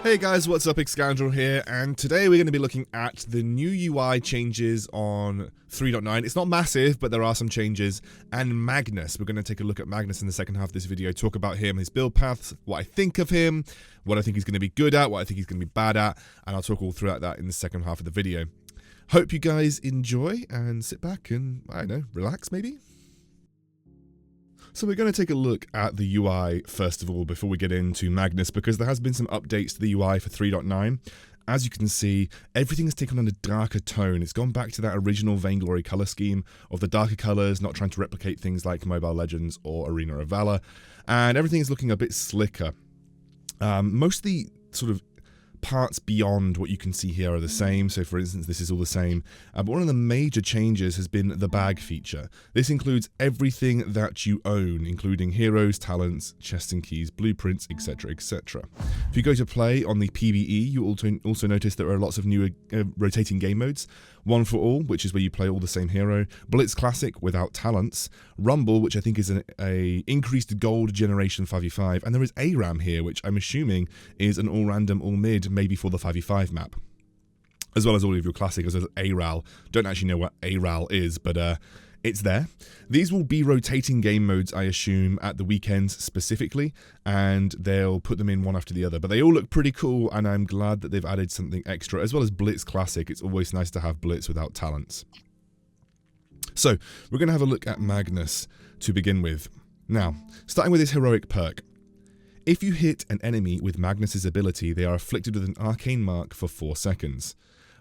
Hey guys, what's up? Excoundrel here, and today we're going to be looking at the new UI changes on 3.9. It's not massive, but there are some changes, and Magnus. We're going to take a look at Magnus in the second half of this video, talk about him, his build paths, what I think of him, what I think he's going to be good at, what I think he's going to be bad at, and I'll talk all throughout that in the second half of the video. Hope you guys enjoy, and sit back and, I don't know, relax maybe? So we're going to take a look at the UI first of all before we get into Magnus, because there has been some updates to the UI for 3.9. As you can see, everything has taken on a darker tone. It's gone back to that original Vainglory color scheme of the darker colors, not trying to replicate things like Mobile Legends or Arena of Valor, and everything is looking a bit slicker. Most of the sort of parts beyond what you can see here are the same, so for instance this is all the same, but one of the major changes has been the bag feature. This includes everything that you own, including heroes, talents, chests and keys, blueprints, etc, etc. If you go to play on the PvE, you also notice there are lots of new rotating game modes. One for All, which is where you play all the same hero, Blitz Classic without talents, Rumble, which I think is a increased gold generation 5v5, and there is ARAM here, which I'm assuming is an all random, all mid, maybe for the 5v5 map, as well as all of your classic, as well as ARAL. Don't actually know what ARAL is, but it's there. These will be rotating game modes, I assume, at the weekends specifically, and they'll put them in one after the other. But they all look pretty cool, and I'm glad that they've added something extra, as well as Blitz Classic. It's always nice to have Blitz without talents. So, we're going to have a look at Magnus to begin with. Now, starting with his heroic perk. If you hit an enemy with Magnus's ability, they are afflicted with an arcane mark for 4 seconds.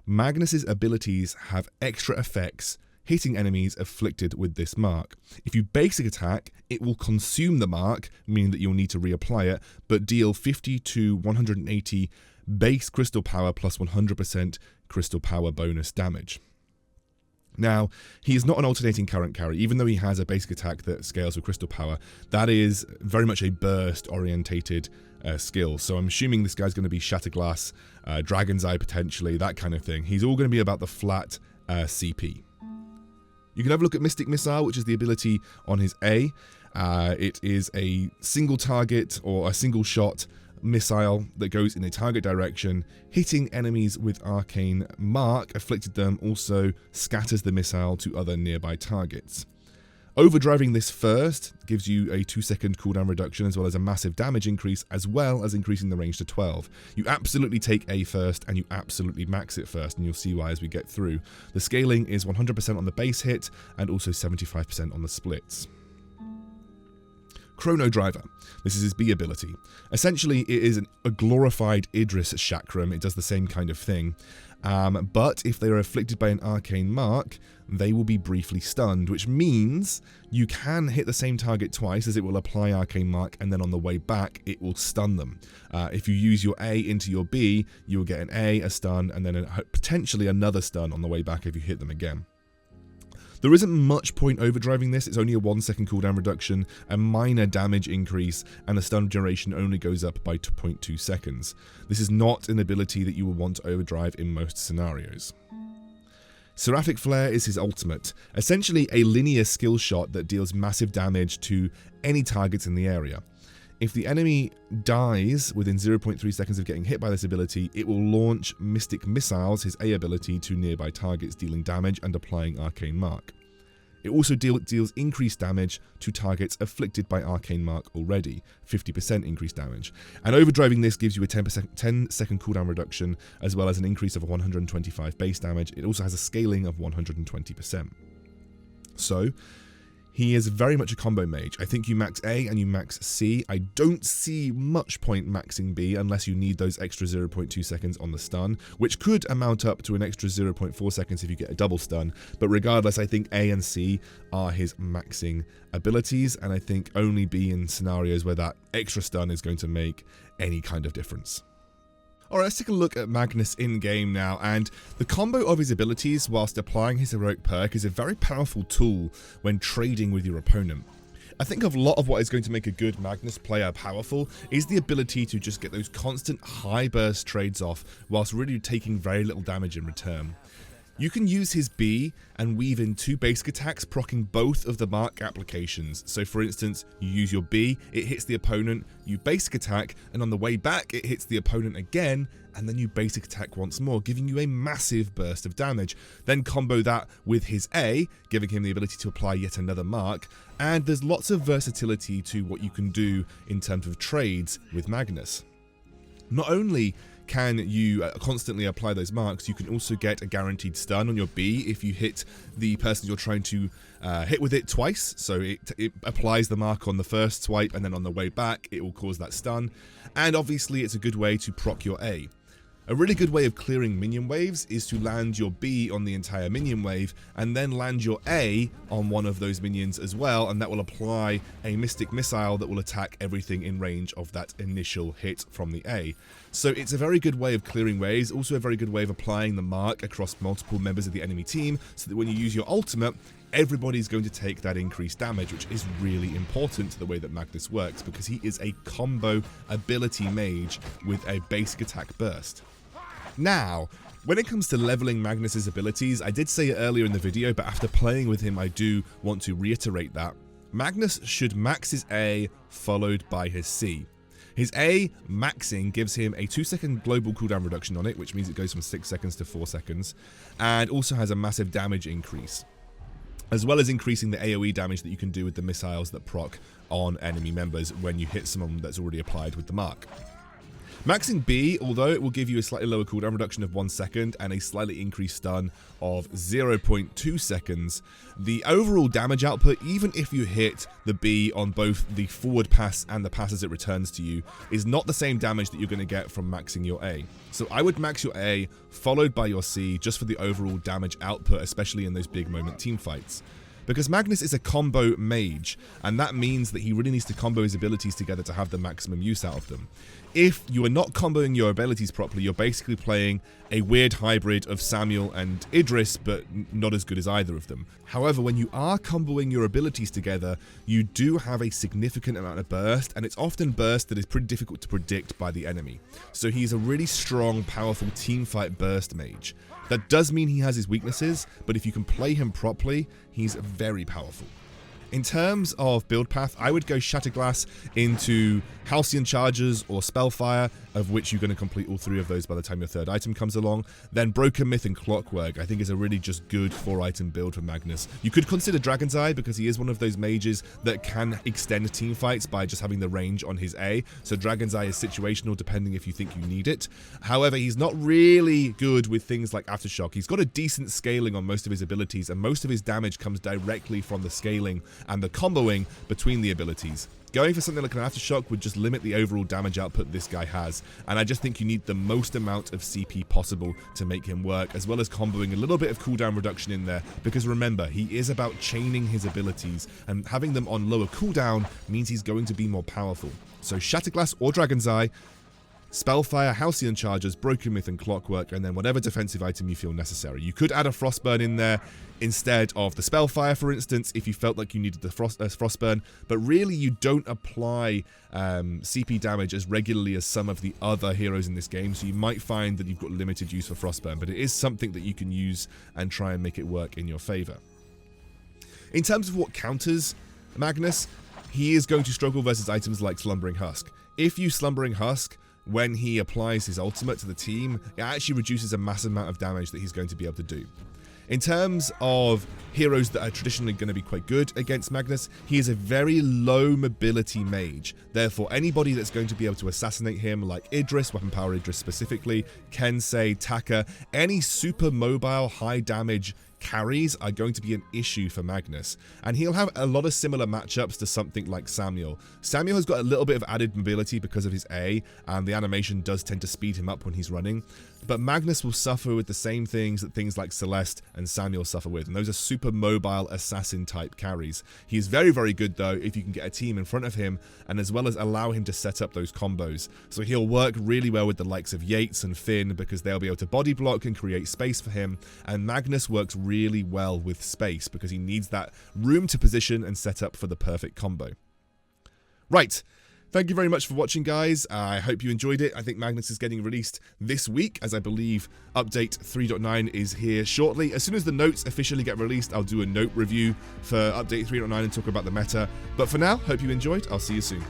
Magnus's abilities have extra effects hitting enemies afflicted with this mark. If you basic attack, it will consume the mark, meaning that you'll need to reapply it, but deal 50 to 180 base crystal power plus 100% crystal power bonus damage. Now, he is not an alternating current carry, even though he has a basic attack that scales with crystal power. That is very much a burst orientated skill, so I'm assuming this guy's going to be Shatter Glass, Dragon's Eye potentially, that kind of thing. He's all going to be about the flat CP. You can have a look at Mystic Missile, which is the ability on his A. It is a single target or a single shot missile that goes in a target direction, hitting enemies with arcane mark afflicted them, also scatters the missile to other nearby targets. Overdriving this first gives you a 2-second cooldown reduction, as well as a massive damage increase, as well as increasing the range to 12. You absolutely take A first, and you absolutely max it first, and you'll see why as we get through. The scaling is 100% on the base hit, and also 75% on the splits. Chrono Driver. This is his B ability. Essentially, it is a glorified Idris chakram. It does the same kind of thing. But if they are afflicted by an arcane mark, they will be briefly stunned, which means you can hit the same target twice, as it will apply arcane mark, and then on the way back, it will stun them. If you use your A into your B, you will get an A, a stun, and then potentially another stun on the way back if you hit them again. There isn't much point overdriving this. It's only a 1-second cooldown reduction, a minor damage increase, and the stun duration only goes up by 0.2 seconds. This is not an ability that you will want to overdrive in most scenarios. Seraphic Flare is his ultimate, essentially a linear skill shot that deals massive damage to any targets in the area. If the enemy dies within 0.3 seconds of getting hit by this ability, it will launch Mystic Missiles, his A ability, to nearby targets, dealing damage and applying Arcane Mark. It also deals increased damage to targets afflicted by Arcane Mark already, 50% increased damage. And overdriving this gives you a 10-second cooldown reduction, as well as an increase of 125 base damage. It also has a scaling of 120%. So, he is very much a combo mage. I think you max A and you max C. I don't see much point maxing B unless you need those extra 0.2 seconds on the stun, which could amount up to an extra 0.4 seconds if you get a double stun. But regardless, I think A and C are his maxing abilities, and I think only B in scenarios where that extra stun is going to make any kind of difference. Alright, let's take a look at Magnus in-game now, and the combo of his abilities whilst applying his heroic perk is a very powerful tool when trading with your opponent. I think a lot of what is going to make a good Magnus player powerful is the ability to just get those constant high burst trades off whilst really taking very little damage in return. You can use his B and weave in 2 basic attacks, proccing both of the mark applications. So for instance, you use your B, it hits the opponent, you basic attack, and on the way back it hits the opponent again, and then you basic attack once more, giving you a massive burst of damage. Then combo that with his A, giving him the ability to apply yet another mark, and there's lots of versatility to what you can do in terms of trades with Magnus. Not only can you constantly apply those marks, you can also get a guaranteed stun on your B if you hit the person you're trying to hit with it twice. So it applies the mark on the first swipe, and then on the way back it will cause that stun. And obviously it's a good way to proc your A. A really good way of clearing minion waves is to land your B on the entire minion wave and then land your A on one of those minions as well, and that will apply a Mystic Missile that will attack everything in range of that initial hit from the A. So it's a very good way of clearing waves, also a very good way of applying the mark across multiple members of the enemy team, so that when you use your ultimate, everybody's going to take that increased damage, which is really important to the way that Magnus works, because he is a combo ability mage with a basic attack burst. Now, when it comes to leveling Magnus's abilities, I did say it earlier in the video, but after playing with him I do want to reiterate that. Magnus should max his A followed by his C. His A maxing gives him a 2-second global cooldown reduction on it, which means it goes from 6 seconds to 4 seconds, and also has a massive damage increase, as well as increasing the AoE damage that you can do with the missiles that proc on enemy members when you hit someone that's already applied with the mark. Maxing B, although it will give you a slightly lower cooldown reduction of 1 second and a slightly increased stun of 0.2 seconds, the overall damage output, even if you hit the B on both the forward pass and the pass as it returns to you, is not the same damage that you're going to get from maxing your A. So I would max your A followed by your C just for the overall damage output, especially in those big moment team fights. Because Magnus is a combo mage, and that means that he really needs to combo his abilities together to have the maximum use out of them. If you are not comboing your abilities properly, you're basically playing a weird hybrid of Samuel and Idris, but not as good as either of them. However, when you are comboing your abilities together, you do have a significant amount of burst, and it's often burst that is pretty difficult to predict by the enemy. So he's a really strong, powerful teamfight burst mage. That does mean he has his weaknesses, but if you can play him properly, he's very powerful. In terms of build path, I would go Shatterglass into Halcyon Charges or Spellfire, of which you're going to complete all 3 of those by the time your 3rd item comes along. Then Broken Myth and Clockwork, I think, is a really just good 4-item build for Magnus. You could consider Dragon's Eye, because he is one of those mages that can extend team fights by just having the range on his A, so Dragon's Eye is situational depending if you think you need it. However, he's not really good with things like Aftershock. He's got a decent scaling on most of his abilities, and most of his damage comes directly from the scaling and the comboing between the abilities. Going for something like an Aftershock would just limit the overall damage output this guy has, and I just think you need the most amount of CP possible to make him work, as well as comboing a little bit of cooldown reduction in there, because remember, he is about chaining his abilities, and having them on lower cooldown means he's going to be more powerful. So Shatterglass or Dragon's Eye, Spellfire, Halcyon Charges, Broken Myth and Clockwork, and then whatever defensive item you feel necessary. You could add a Frostburn in there instead of the Spellfire, for instance, if you felt like you needed the Frostburn, but really you don't apply CP damage as regularly as some of the other heroes in this game, so you might find that you've got limited use for Frostburn, but it is something that you can use and try and make it work in your favor. In terms of what counters Magnus, he is going to struggle versus items like Slumbering Husk. If you Slumbering Husk, when he applies his ultimate to the team, it actually reduces a massive amount of damage that he's going to be able to do. In terms of heroes that are traditionally going to be quite good against Magnus, he is a very low mobility mage. Therefore, anybody that's going to be able to assassinate him, like Idris, Weapon Power Idris specifically, Kensei, Taka, any super mobile, high damage carries are going to be an issue for Magnus, and he'll have a lot of similar matchups to something like Samuel. Samuel has got a little bit of added mobility because of his A, and the animation does tend to speed him up when he's running, but Magnus will suffer with the same things that things like Celeste and Samuel suffer with, and those are super mobile assassin type carries. He is very, very good though if you can get a team in front of him, and as well as allow him to set up those combos. So he'll work really well with the likes of Yates and Finn, because they'll be able to body block and create space for him, and Magnus works really well with space because he needs that room to position and set up for the perfect combo. Right, Thank you very much for watching, guys. I hope you enjoyed it. I think Magnus is getting released this week, as I believe update 3.9 is here shortly. As soon as the notes officially get released, I'll do a note review for update 3.9 and talk about the meta. But for now, hope you enjoyed. I'll see you soon.